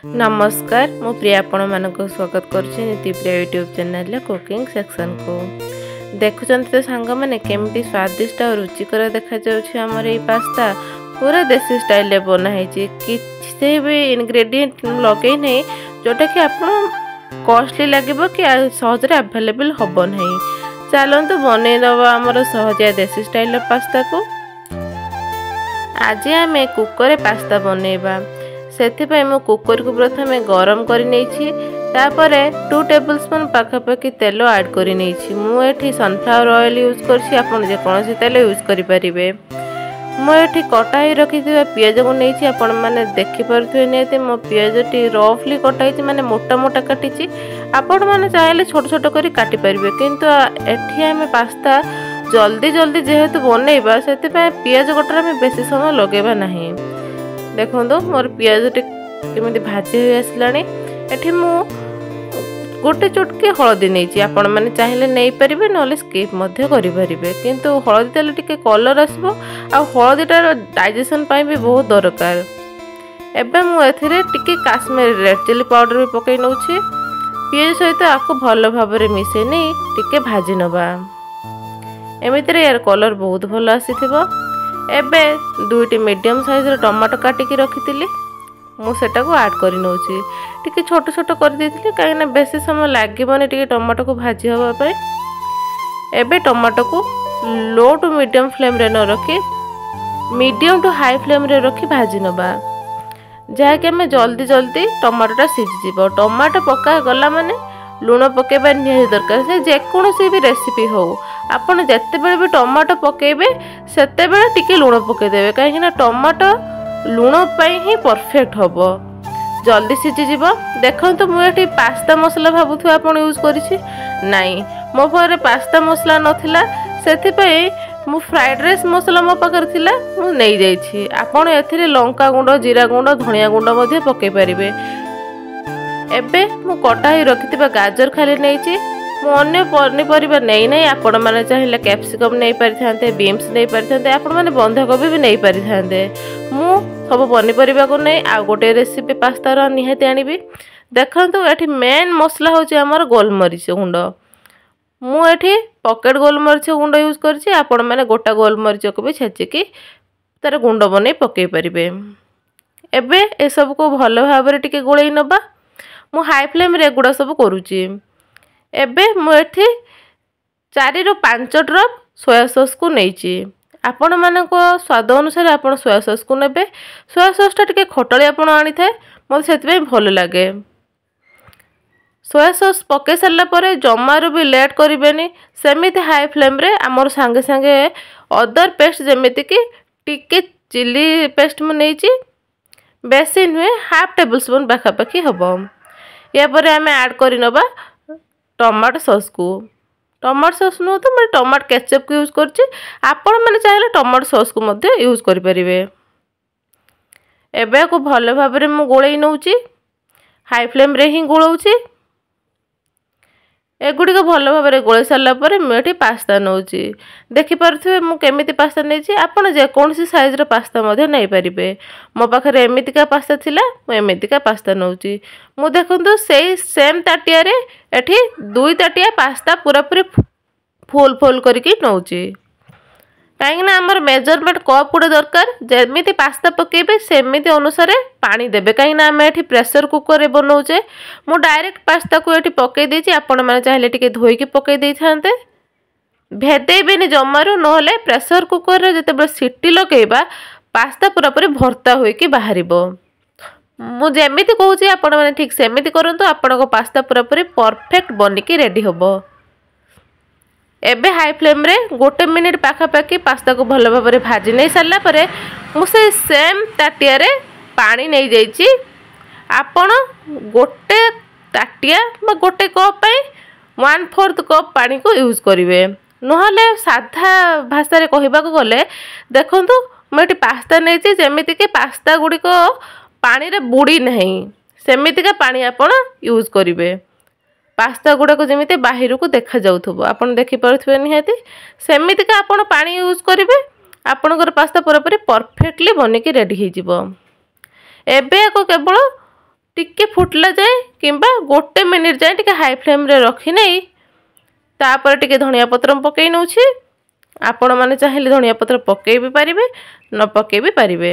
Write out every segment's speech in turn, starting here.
नमस्कार मु प्रिया आपण मानक स्वागत करुच्ची नीति प्रिया यूट्यूब चैनल कुकिंग सेक्शन को देखुं तो सांग मैंने केमती स्वादिष्ट और रुचिकर देखा जामर ये पास्ता पूरा देसी स्टाइल बनाई किसी भी इनग्रेडिएंट लगे नहीं जोटा कि आप कॉस्टली लगे कि सहज अवेलेबल हम नहीं। चलतु बनईदबा आमर सहजिया देसी स्टाइल पास्ता को। आज आम कुकर पास्ता बनइबा से मु कुकर को प्रथम गरम कर 2 टेबल स्पून पाखापाखि तेल ऐड कर मुझे सनफ्लावर ऑयल यूज कर तेल यूज करें। मुझे कटा ही रखी पियाज को नहीं आपण मैंने देखिपे निहती मो पियाज टी रफली कटाई माने मोटा मोटा काटी आपण मैंने चाहिए छोट छोट कर काटी पारे किंतु एठी आम पास्ता जल्दी जल्दी जेहेतु बनइबा से पियाज कटार में बेसी समय लगेबा नहीं। देखो मोर पियाज केमी भाजी हो आसलानी एठी मु गोटे चुटकी हलदी नहीं आपण मैंने चाहिए नहीं पारे ना स्किप करें किंतु हलदी तेल टिके कलर आसो आ हलदीटार डाइजेशन भी बहुत दरकार। एबे मु एथिरे टिके काश्मीरी रेड चिली पाउडर भी पकई नउछि पियाज सहित आपको भल भाव में मिसई नहीं टिके भाजी नबा एमितिर यार कलर बहुत भल आसी एबे 2टी मीडियम साइज टमाटो काटिकी रखी मुझेटा को ऐड कर टिके छोट छोट कर देती कहीं बेसी समय लगभग टिके टमाटो को भाजी हाँपाई। एबे टमाटो को लो टू मीडियम फ्लेम रे न रखी मीडियम टू हाई फ्लेम रे रखी भाजी नबा जहाँकि आम जल्दी जल्दी टमाटोटा सीझीज। टमाटो पका गला माने लुण पकेबा निहाती दरकार से जेकोसी भी रेसिपी हो आपन जितेबाला भी टमाटो पकेबे सेते बेले टिके लुण पकेदेवे कहीं टमाटो लुण ही परफेक्ट हम जल्दी सीझीज। देखो तो मुझे पास्ता मसला भावुथ आप यूज करी मो पाखे पास्ता मसला नाला से मु फ्राइड राइस मसला मो पाखे थिला मु नहीं जाइछि आपण एथिरे लंका गुंड जीरा गुंड धनिया गुंड मध्य पकई पारिबे। एबे मु कटा ही रखिथिबा गाजर खाली नहीं मु अन्य पनीपरिबा नहीं आपण माने चाहिए कैप्सिकम नहीं पारिथांते बीन्स नहीं पारिथांते आपण माने बंधाकोबी भी नहीं पारिथांते मु सब पनीपरिबा को नहीं आ गोटे रेसिपी पास्तार निहाती आनिबी। देखंतु एठी मेन मसला होची हमर गोलमरीच गुंड मु एठी पॉकेट गोलमरीच गुंड यूज करछि आपण माने गोटा गोलमरीच को भी छेचिकी तार गुंड बनै पकई परिबे। एबे ए सब को भलो भाबरे टिके गोळै नबा मु हाई फ्लेम रे गुडा सब करूची। एबे मु एठी 4 ରୁ 5 ड्रॉप सोया सॉस को नैची आपण मानको स्वाद अनुसार आपण सोया सॉस को नेबे। सोया सॉस टा टिके खटली आपण आनी थाए मते सेति भल लागे। सोया सॉस पके सरला परे जमारू भी लेट करिवेनी सेमिति हाई फ्लेम रे हमर संगे संगे अदर पेस्ट जेमिति कि टिके चिली पेस्ट मु नैची बेसी नुहे हाफ टेबल स्पून पाखापाखि हम। या पर आम ऐड कर नबा टमाटो सॉस को। टमाटो सॉस नु तो मैं टमाटो केचप को यूज करछि आपण माने चाहिए टमाटो सॉस को मध्य यूज करि परिबे। एबे को भल भाव में मु गोळै नउछि हाई फ्लेम रे ही गोळौछि एगुड़ी को भल भाव में गोळै सारा पर मुझे पास्ता नौची देखिपे मु केमिति पास्ता नहीं आपड़ जेकोसी साइज रो पास्ता नहीं पारे मो पाखे एमतीका पास्ता थिला मु एमतीका पास्ता नौची मु देखंतु से सेम ताटिया रे एठी 2 ताटिया पास्ता पूरा पूरी फुल फुल करके नौची कहीं आमर मेजरमेंट कप गुड़े दरकार जमी पास्ता पकेबे सेमिति अनुसार पानी देबे कहीं आम एठी प्रेशर कुकर बनाऊे मु डायरेक्ट पास्ता को एठी पकई देछि आपण माने चाहिए टिके धोईकी पकई देई थांते भेदेबेनी जमारू नहले प्रेशर कुकर रे जते सीटी लगेबा पास्ता पूरा पूरी भर्ता होईकी बाहरिबो। मु जेमिति कहूछि आपण माने ठीक सेमिति करंतु आपनको पास्ता पूरा पूरी परफेक्ट बनिकी रेडी होबो। एबे हाई फ्लेम रे 1 मिनिट पाखापाखि पास्ता को भल भाव में भाजी नहीं सारा पर मुझे सेम ताटिया रे पानी नहीं जाइछि आपण गोटे ताटिया गोटे कप 1/4 कप पानी को यूज करेंगे नहले साधा भाषा रे कहबा को गले देखंतु मैं पास्ता नहीं जमीती कि पास्ता गुड़िक पानी रे बुड़ी नहीं सेमितिका पानी आपण यूज करेंगे पास्ता गुड़ाक जमी बाहर को देखा जाऊथबो आपण देखि पारुथबे निहाती सेमितिका आपण पानी यूज करेंगे आपणकर पास्ता पूरा पूरी परफेक्टली बनिकी रेडी हो। एबे को केवल टिके फुटला जाए किंबा 1 मिनिट जाए टिके हाई फ्लेम रे रखी नहीं तापर टिके धनिया पत्र पकई नउछि। आपण माने चाहिए धनिया पत्र पकई भी पारिबे न पकई भी पारिबे।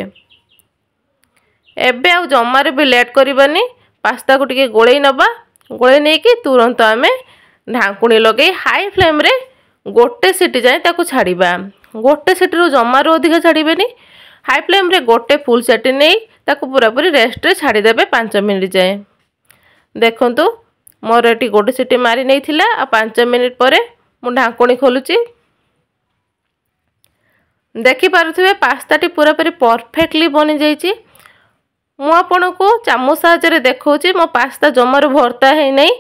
एबे आ जमारे भी लेट करबानी पास्ता को टिके गोळेई नबा। गोळेई नहीं कि तुरंत आमे ढांकुणी लगे हाई फ्लेम रे 1 सीटी जाए ताको छाड़ीबा। 1 सीटी रो जमारो अधिक छाड़ीबेनी। हाई फ्लेम रे 1 फुल सीटी नहीं ताको पूरा पूरी रेस्ट रे छाड़ी देबे 5 मिनिट जाए। देखंतु मोर एटी 1 सीटी मारी नहीं थिला आ 5 मिनिट परे मु ढांकुणी खोलुची। देखि पारुथिबे पास्ता टी पूरा पूरी परफेक्टली बनि जाईची। मु आपनको चामच साहाय्य देखौची मो पास्ता जमारो भरता है नहीं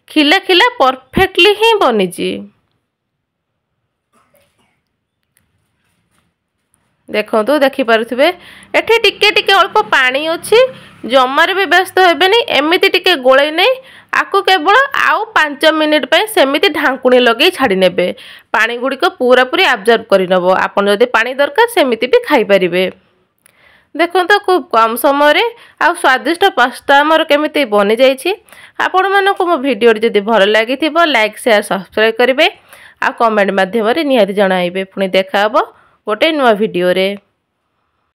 खिला खिला परफेक्टली ही बनिची। देखो देखि पारुथिबे एठी टिके टिके अल्प पानी अछि। जमार भी व्यस्त हेबेनी एमिति टिके गोळे नहीं आको केवल आउ 5 मिनिट पे सेमिति ढांकुणी लगे छाड़ी नेबे। पानी गुडी को पूरा पूरी अब्जॉर्ब करि नबो। आपन जदि पानी दरकार सेमिति भी खाई परिबे। देखो तो खूब कम समय रे आ स्वादिष्ट पास्ता हमर केमिति बनि जाईछि। आपण मानको मो वीडियो जदि भल लागिथिबो लाइक शेयर सब्सक्राइब करिवे आ कमेंट माध्यम रे निहाती जणाइबे। पुणी देखा हबो गोटे नुआ वीडियो रे।